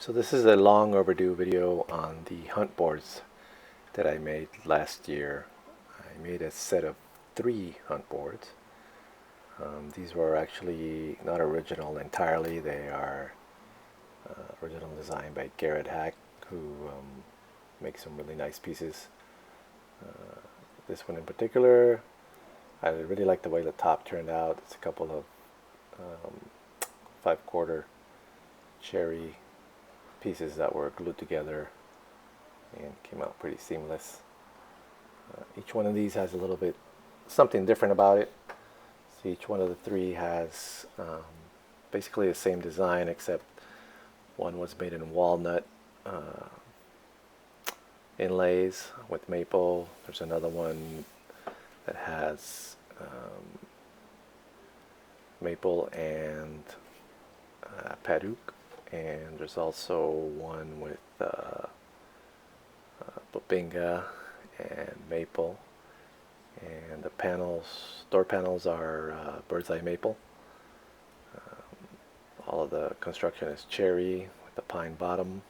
So this is a long overdue video on the hunt boards that I made last year. I made a set of 3 hunt boards. These were actually not original entirely. They are original design by Garrett Hack, who makes some really nice pieces. This one in particular, I really like the way the top turned out. It's a couple of 5/4 cherry pieces that were glued together and came out pretty seamless. Each one of these has a little bit something different about it. So each one of the 3 has basically the same design, except one was made in walnut inlays with maple. There's another one that has maple and paduk, and there's also one with bobinga and maple, and the panels, door panels, are bird's eye maple. All of the construction is cherry with the pine bottom.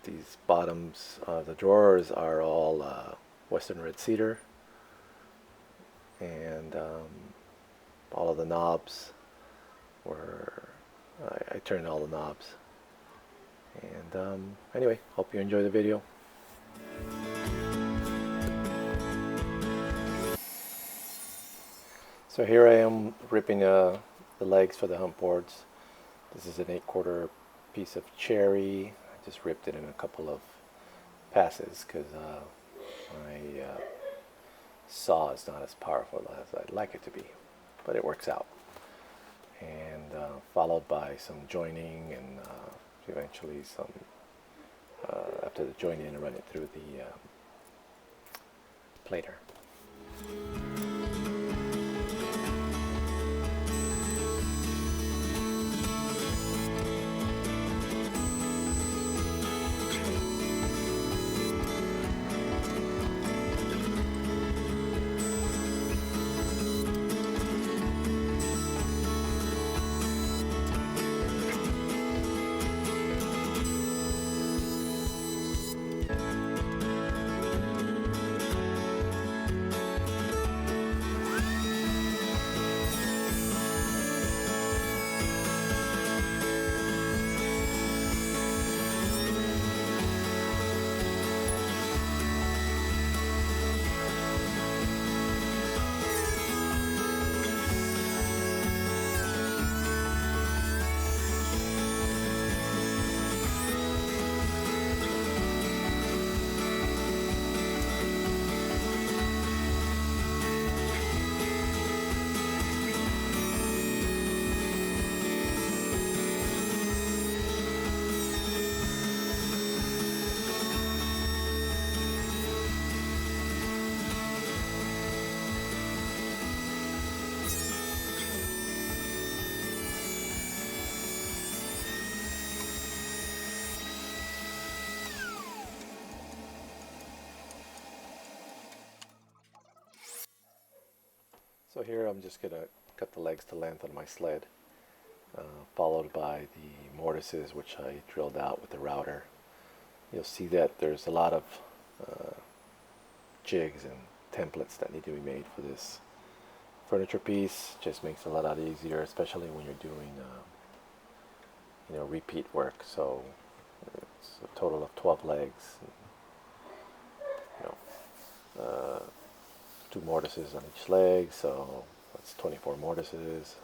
These bottoms of the drawers are all western red cedar, and all of the knobs were I turned all the knobs. And anyway, hope you enjoy the video. So here I am ripping the legs for the hunt boards. This is an 8/4 piece of cherry. I just ripped it in a couple of passes because my saw is not as powerful as I'd like it to be, but it works out. And followed by some joining, and eventually some after the joining, I run it through the plater. So here I'm just going to cut the legs to length on my sled, followed by the mortises, which I drilled out with the router. You'll see that there's a lot of jigs and templates that need to be made for this furniture piece. Just makes it a lot easier, especially when you're doing repeat work. So it's a total of 12 legs, and, 2 mortises on each leg, so that's 24 mortises,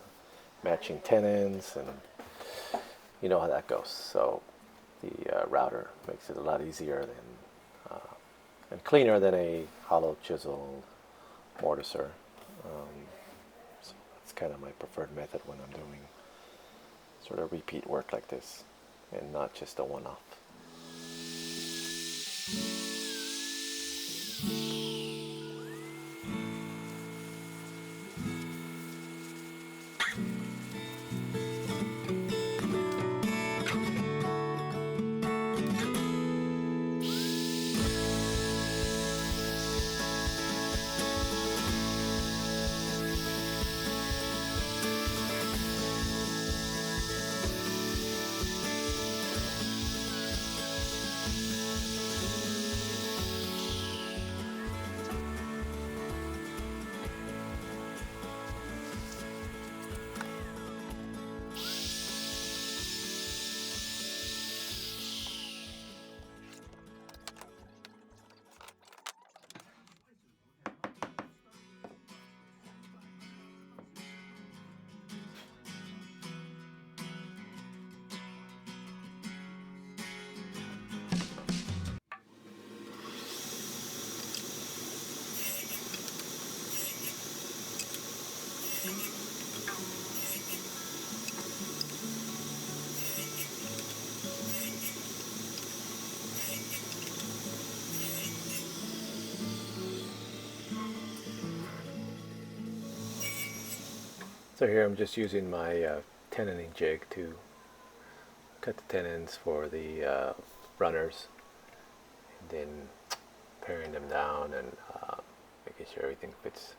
matching tenons, and you know how that goes. So the router makes it a lot easier than and cleaner than a hollow chiseled mortiser. So that's kind of my preferred method when I'm doing sort of repeat work like this, and not just a one-off. So here I'm just using my tenoning jig to cut the tenons for the runners, and then paring them down and making sure everything fits.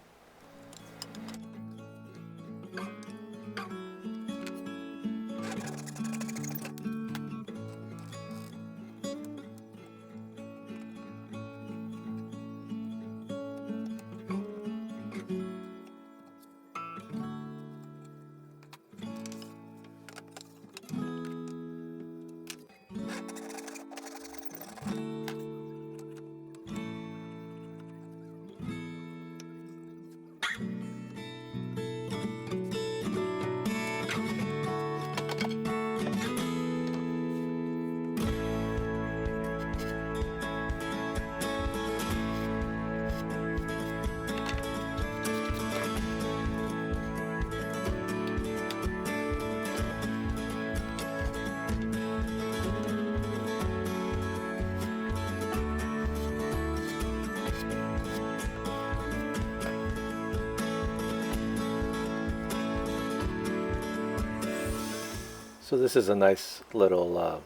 So this is a nice little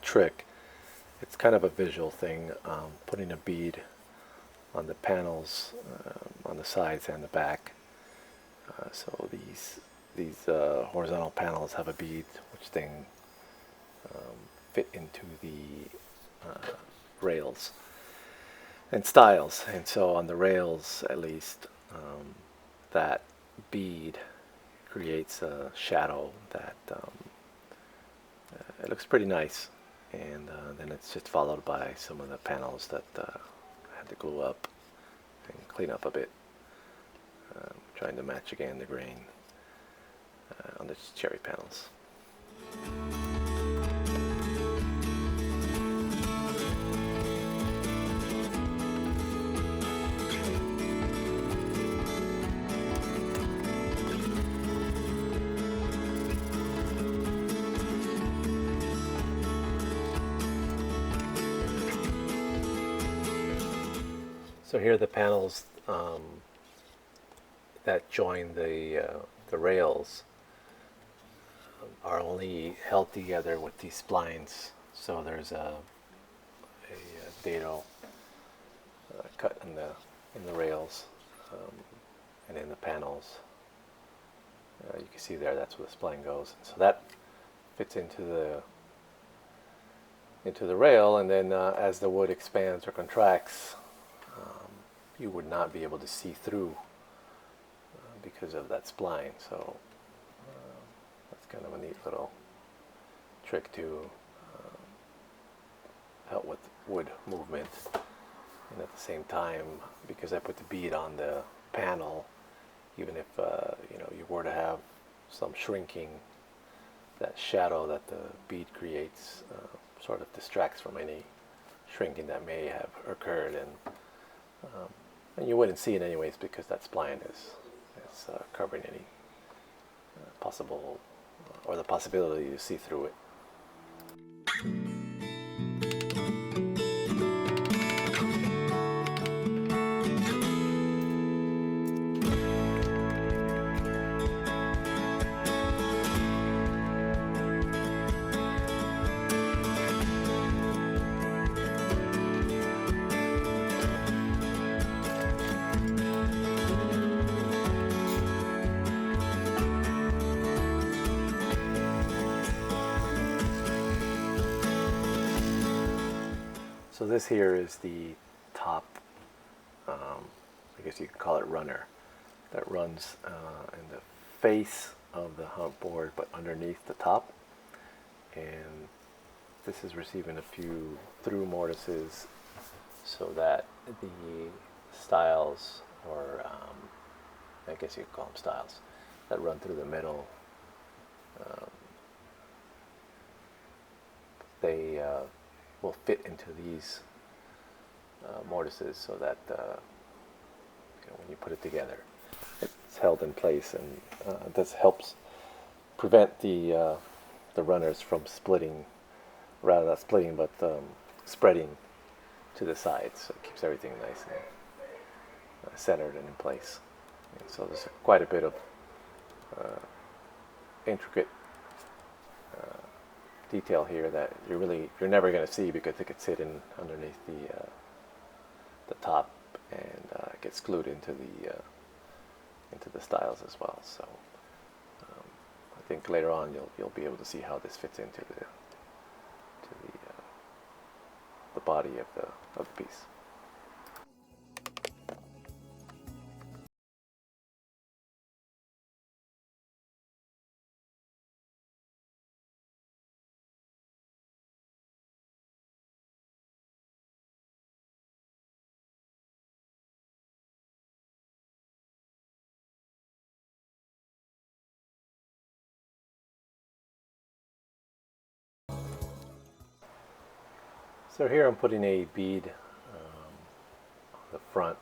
trick. It's kind of a visual thing, putting a bead on the panels on the sides and the back. So these horizontal panels have a bead which then fit into the rails and stiles, and so on the rails at least, that bead creates a shadow that it looks pretty nice, and then it's just followed by some of the panels that I had to glue up and clean up a bit, trying to match again the grain on the cherry panels. So here are the panels that join the rails are only held together with these splines. So there's a dado cut in the rails, and in the panels. You can see there, that's where the spline goes. And so that fits into the rail, and then as the wood expands or contracts, you would not be able to see through because of that spline. So that's kind of a neat little trick to help with wood movement. And at the same time, because I put the bead on the panel, even if you were to have some shrinking, that shadow that the bead creates sort of distracts from any shrinking that may have occurred, and you wouldn't see it anyways because that spline is covering any possible or the possibility to see through it. So this here is the top, I guess you could call it runner, that runs in the face of the hunt board but underneath the top. And this is receiving a few through mortises so that the stiles, or I guess you could call them stiles, that run through the middle, they will fit into these mortises so that when you put it together, it's held in place, and this helps prevent the runners from splitting, rather not splitting, but spreading to the sides. So it keeps everything nice and centered and in place. And so there's quite a bit of intricate detail here that you're never going to see because it could sit in underneath the top and gets glued into the styles as well. So I think later on you'll be able to see how this fits into the body of the piece. So here I'm putting a bead on the front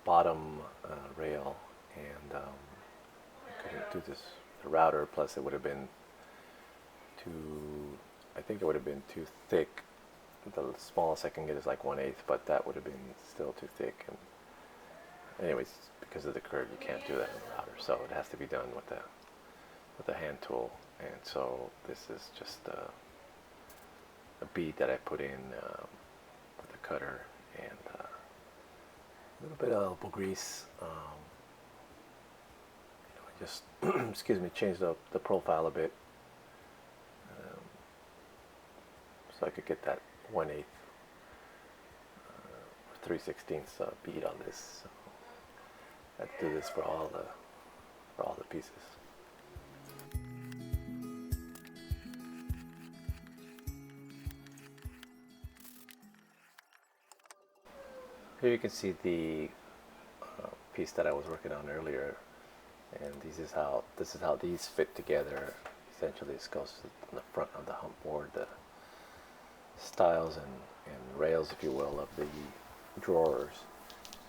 bottom rail, and I couldn't do this with the router, plus it would have been I think it would have been too thick. The smallest I can get is like 1/8, but that would have been still too thick. And anyways, because of the curve, you can't do that in the router, so it has to be done with the hand tool. And so this is just a bead that I put in with the cutter, and a little bit of elbow grease. I just excuse me, changed up the profile a bit, so I could get that 1/8 or 3/16 bead on this. So I have to do this for all the pieces. Here you can see the piece that I was working on earlier, and this is how these fit together. Essentially, this goes on the front of the hump board, the styles and rails, if you will, of the drawers,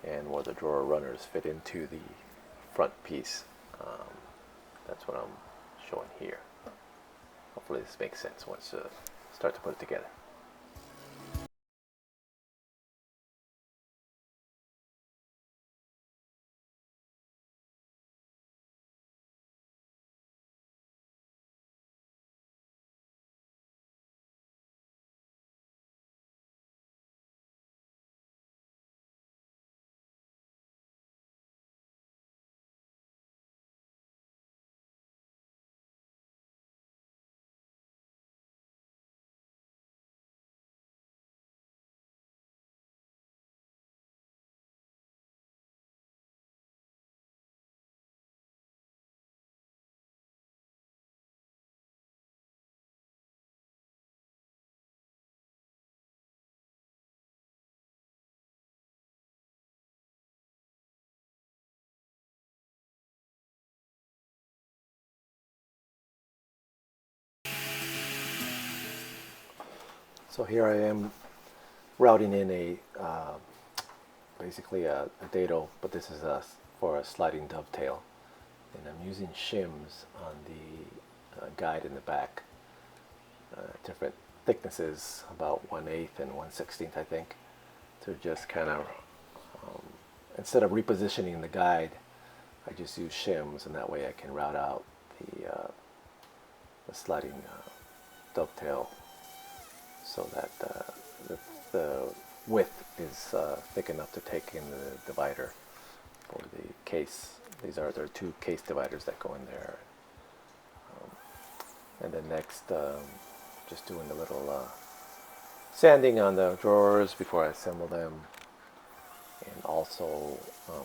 and where the drawer runners fit into the front piece. That's what I'm showing here. Hopefully this makes sense once you start to put it together. So here I am routing in a basically a dado, but this is for a sliding dovetail, and I'm using shims on the guide in the back, different thicknesses, about 1/8 and 1/16, I think, to just kind of instead of repositioning the guide, I just use shims, and that way I can route out the sliding dovetail so that the width is thick enough to take in the divider for the case. There are two case dividers that go in there. And then next, just doing a little sanding on the drawers before I assemble them, and also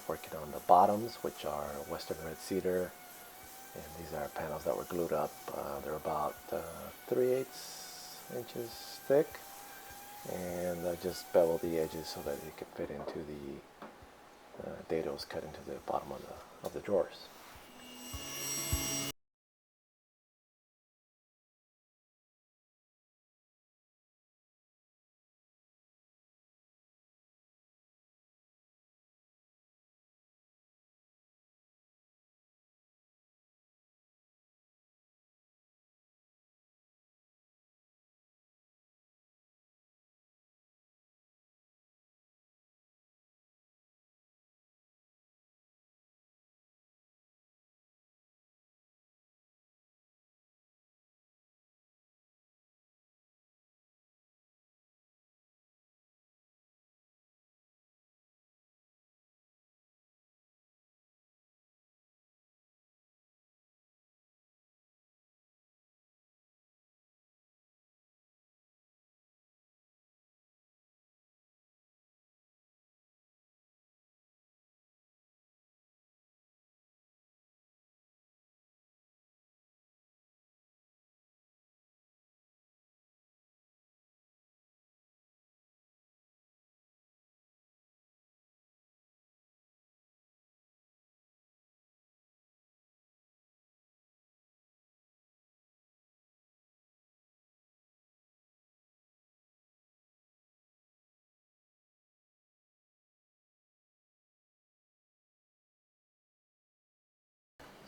working on the bottoms, which are Western red cedar, and these are panels that were glued up. They're about 3/8 inches thick, and I just bevel the edges so that it can fit into the dados cut into the bottom of the drawers.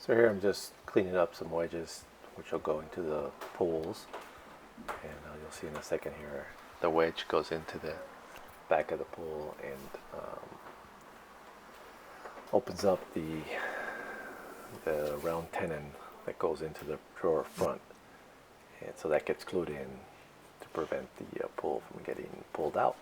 So here I'm just cleaning up some wedges which will go into the pulls, and you'll see in a second here the wedge goes into the back of the pull and opens up the round tenon that goes into the drawer front, and so that gets glued in to prevent the pull from getting pulled out.